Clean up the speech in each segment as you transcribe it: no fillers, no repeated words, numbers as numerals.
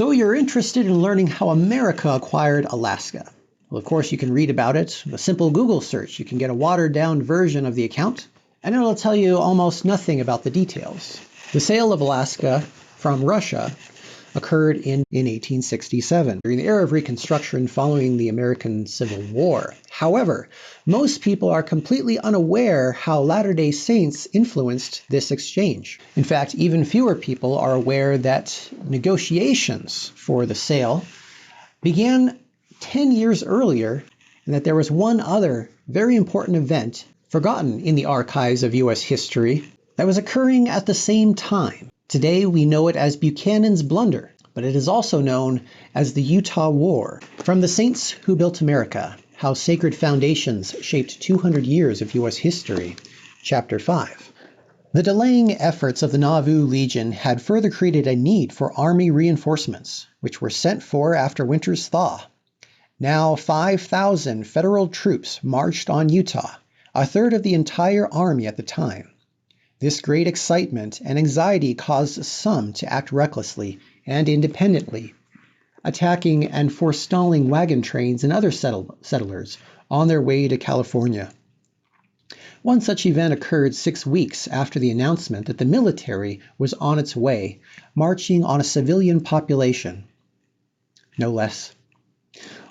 So you're interested in learning how America acquired Alaska. Well, of course, you can read about it with a simple Google search. You can get a watered-down version of the account, and it'll tell you almost nothing about the details. The sale of Alaska from Russia occurred in 1867, during the era of Reconstruction following the American Civil War. However, most people are completely unaware how Latter-day Saints influenced this exchange. In fact, even fewer people are aware that negotiations for the sale began 10 years earlier, and that there was one other very important event forgotten in the archives of U.S. history that was occurring at the same time. Today we know it as Buchanan's Blunder, but it is also known as the Utah War. From the Saints Who Built America, How Sacred Foundations Shaped 200 Years of U.S. History, Chapter 5. The delaying efforts of the Nauvoo Legion had further created a need for army reinforcements, which were sent for after winter's thaw. Now 5,000 federal troops marched on Utah, a third of the entire army at the time. This great excitement and anxiety caused some to act recklessly and independently, attacking and forestalling wagon trains and other settlers on their way to California. One such event occurred 6 weeks after the announcement that the military was on its way, marching on a civilian population. No less.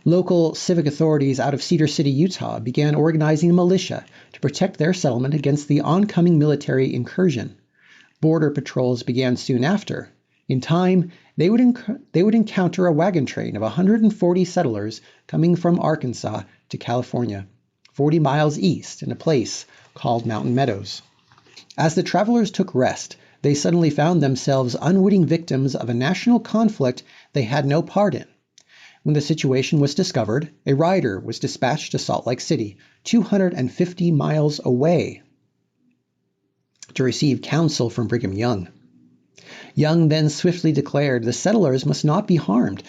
Local civic authorities out of Cedar City, Utah, began organizing a militia to protect their settlement against the oncoming military incursion. Border patrols began soon after. In time, they would encounter a wagon train of 140 settlers coming from Arkansas to California, 40 miles east in a place called Mountain Meadows. As the travelers took rest, they suddenly found themselves unwitting victims of a national conflict they had no part in. When the situation was discovered, a rider was dispatched to Salt Lake City, 250 miles away, to receive counsel from Brigham Young. Young then swiftly declared the settlers must not be harmed,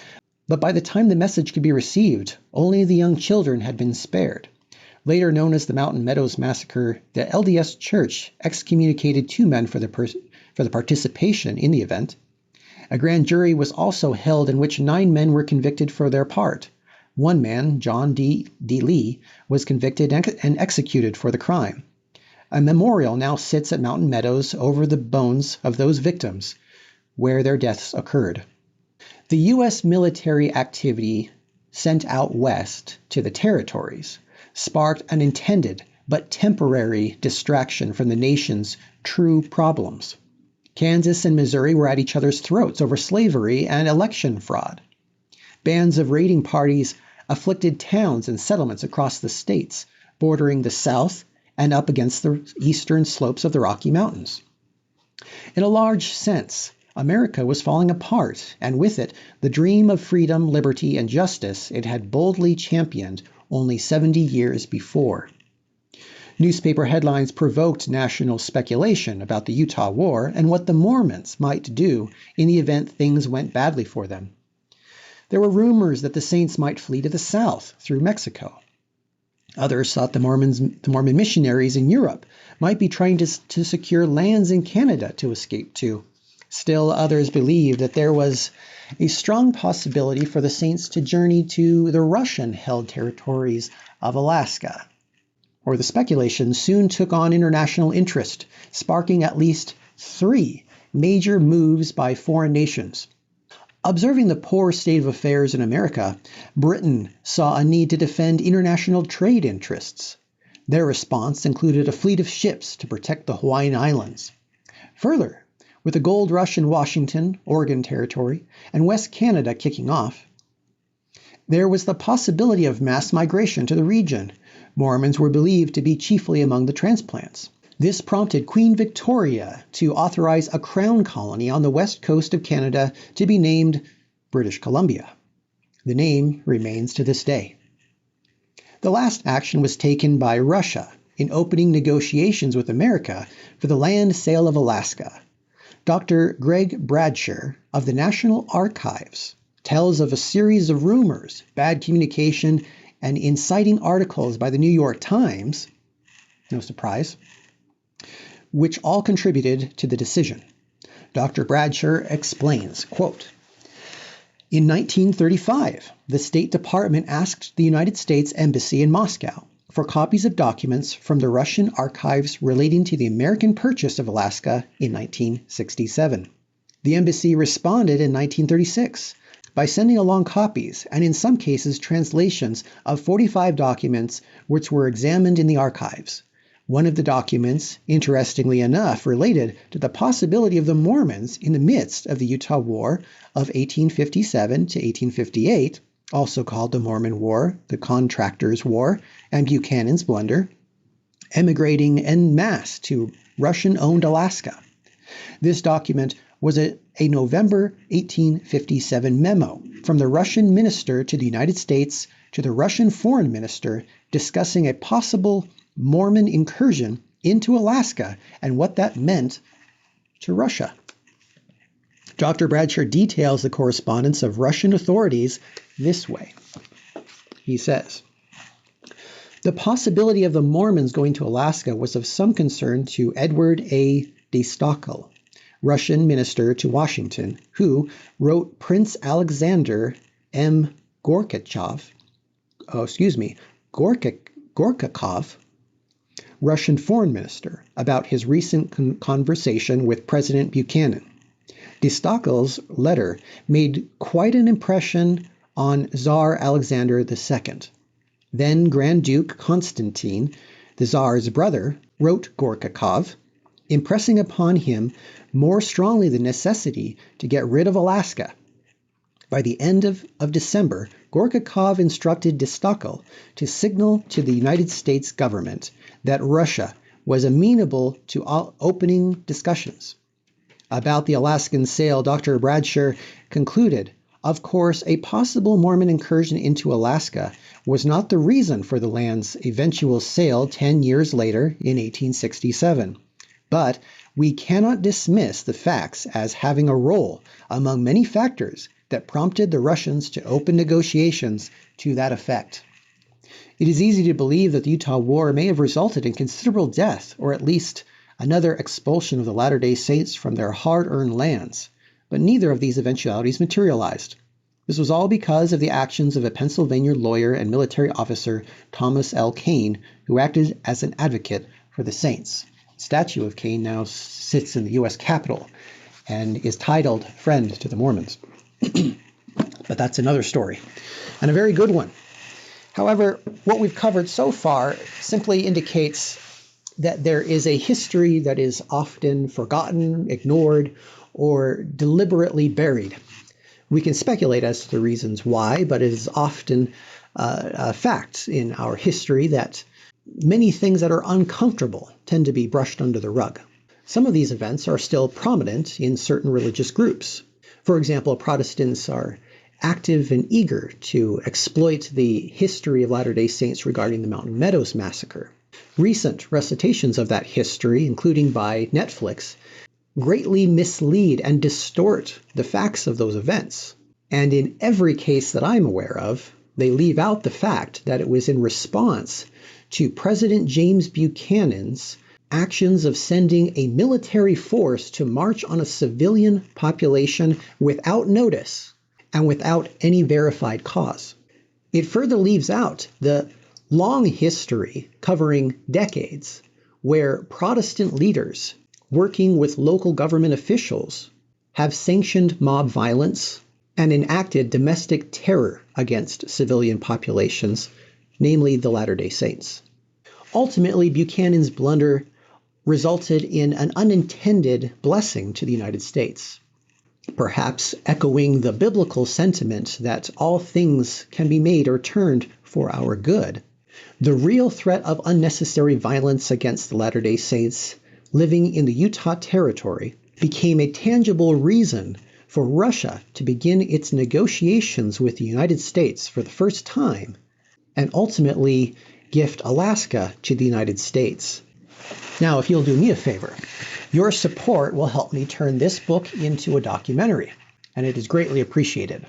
but by the time the message could be received, only the young children had been spared. Later known as the Mountain Meadows Massacre, the LDS Church excommunicated 2 men for the participation in the event. A grand jury was also held in which 9 men were convicted for their part. One man, John D. Lee, was convicted and executed for the crime. A memorial now sits at Mountain Meadows over the bones of those victims, where their deaths occurred. The U.S. military activity sent out west to the territories sparked an intended but temporary distraction from the nation's true problems. Kansas and Missouri were at each other's throats over slavery and election fraud. Bands of raiding parties afflicted towns and settlements across the states, bordering the south and up against the eastern slopes of the Rocky Mountains. In a large sense, America was falling apart, and with it, the dream of freedom, liberty, and justice it had boldly championed only 70 years before. Newspaper headlines provoked national speculation about the Utah War and what the Mormons might do in the event things went badly for them. There were rumors that the Saints might flee to the south through Mexico. Others thought the Mormon missionaries in Europe might be trying to secure lands in Canada to escape to. Still, others believed that there was a strong possibility for the Saints to journey to the Russian-held territories of Alaska. Or the speculation soon took on international interest, sparking at least 3 major moves by foreign nations. Observing the poor state of affairs in America, Britain saw a need to defend international trade interests. Their response included a fleet of ships to protect the Hawaiian Islands. Further, with the gold rush in Washington, Oregon Territory, and West Canada kicking off, there was the possibility of mass migration to the region. Mormons were believed to be chiefly among the transplants. This prompted Queen Victoria to authorize a crown colony on the west coast of Canada to be named British Columbia. The name remains to this day. The last action was taken by Russia in opening negotiations with America for the land sale of Alaska. Dr. Greg Bradsher of the National Archives tells of a series of rumors, bad communication, and inciting articles by the New York Times, no surprise, which all contributed to the decision. Dr. Bradsher explains, quote, In 1935, the State Department asked the United States Embassy in Moscow for copies of documents from the Russian archives relating to the American purchase of Alaska in 1967. The embassy responded in 1936 by sending along copies, and in some cases translations, of 45 documents which were examined in the archives. One of the documents, interestingly enough, related to the possibility of the Mormons in the midst of the Utah War of 1857 to 1858, also called the Mormon War, the Contractors' War, and Buchanan's Blunder, emigrating en masse to Russian-owned Alaska. This document was a November 1857 memo from the Russian minister to the United States to the Russian foreign minister discussing a possible Mormon incursion into Alaska and what that meant to Russia. Dr. Bradsher details the correspondence of Russian authorities this way. He says, "The possibility of the Mormons going to Alaska was of some concern to Edward A. de Stockel, Russian minister to Washington, who wrote Prince Alexander M. Gorchakov, Russian foreign minister, about his recent conversation with President Buchanan. De Stockel's letter made quite an impression on Tsar Alexander II. Then Grand Duke Constantine, the Tsar's brother, wrote Gorchakov, impressing upon him more strongly the necessity to get rid of Alaska. By the end of December, Gorchakov instructed de Stockel to signal to the United States government that Russia was amenable to opening discussions. About the Alaskan sale, Dr. Bradsher concluded, of course, a possible Mormon incursion into Alaska was not the reason for the land's eventual sale 10 years later in 1867. But we cannot dismiss the facts as having a role among many factors that prompted the Russians to open negotiations to that effect. It is easy to believe that the Utah War may have resulted in considerable death, or at least another expulsion of the Latter-day Saints from their hard-earned lands, but neither of these eventualities materialized. This was all because of the actions of a Pennsylvania lawyer and military officer, Thomas L. Kane, who acted as an advocate for the Saints. The statue of Kane now sits in the U.S. Capitol and is titled Friend to the Mormons. But that's another story, and a very good one. However, what we've covered so far simply indicates that there is a history that is often forgotten, ignored, or deliberately buried. We can speculate as to the reasons why, but it is often a fact in our history that many things that are uncomfortable tend to be brushed under the rug. Some of these events are still prominent in certain religious groups. For example, Protestants are active and eager to exploit the history of Latter-day Saints regarding the Mountain Meadows Massacre. Recent recitations of that history, including by Netflix, greatly mislead and distort the facts of those events. And in every case that I'm aware of, they leave out the fact that it was in response to President James Buchanan's actions of sending a military force to march on a civilian population without notice and without any verified cause. It further leaves out the long history covering decades where Protestant leaders working with local government officials have sanctioned mob violence and enacted domestic terror against civilian populations, namely the Latter-day Saints. Ultimately, Buchanan's blunder resulted in an unintended blessing to the United States, perhaps echoing the biblical sentiment that all things can be made or turned for our good. The real threat of unnecessary violence against the Latter-day Saints living in the Utah Territory became a tangible reason for Russia to begin its negotiations with the United States for the first time and ultimately gift Alaska to the United States. Now, if you'll do me a favor, your support will help me turn this book into a documentary, and it is greatly appreciated.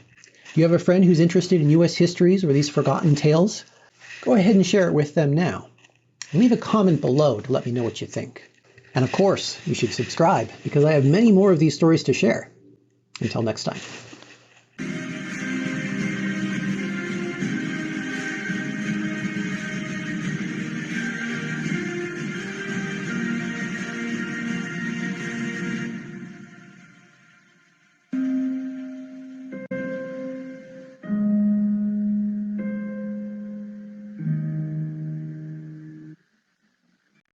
If you have a friend who's interested in U.S. histories or these forgotten tales, go ahead and share it with them now. Leave a comment below to let me know what you think. And of course, you should subscribe because I have many more of these stories to share. Until next time.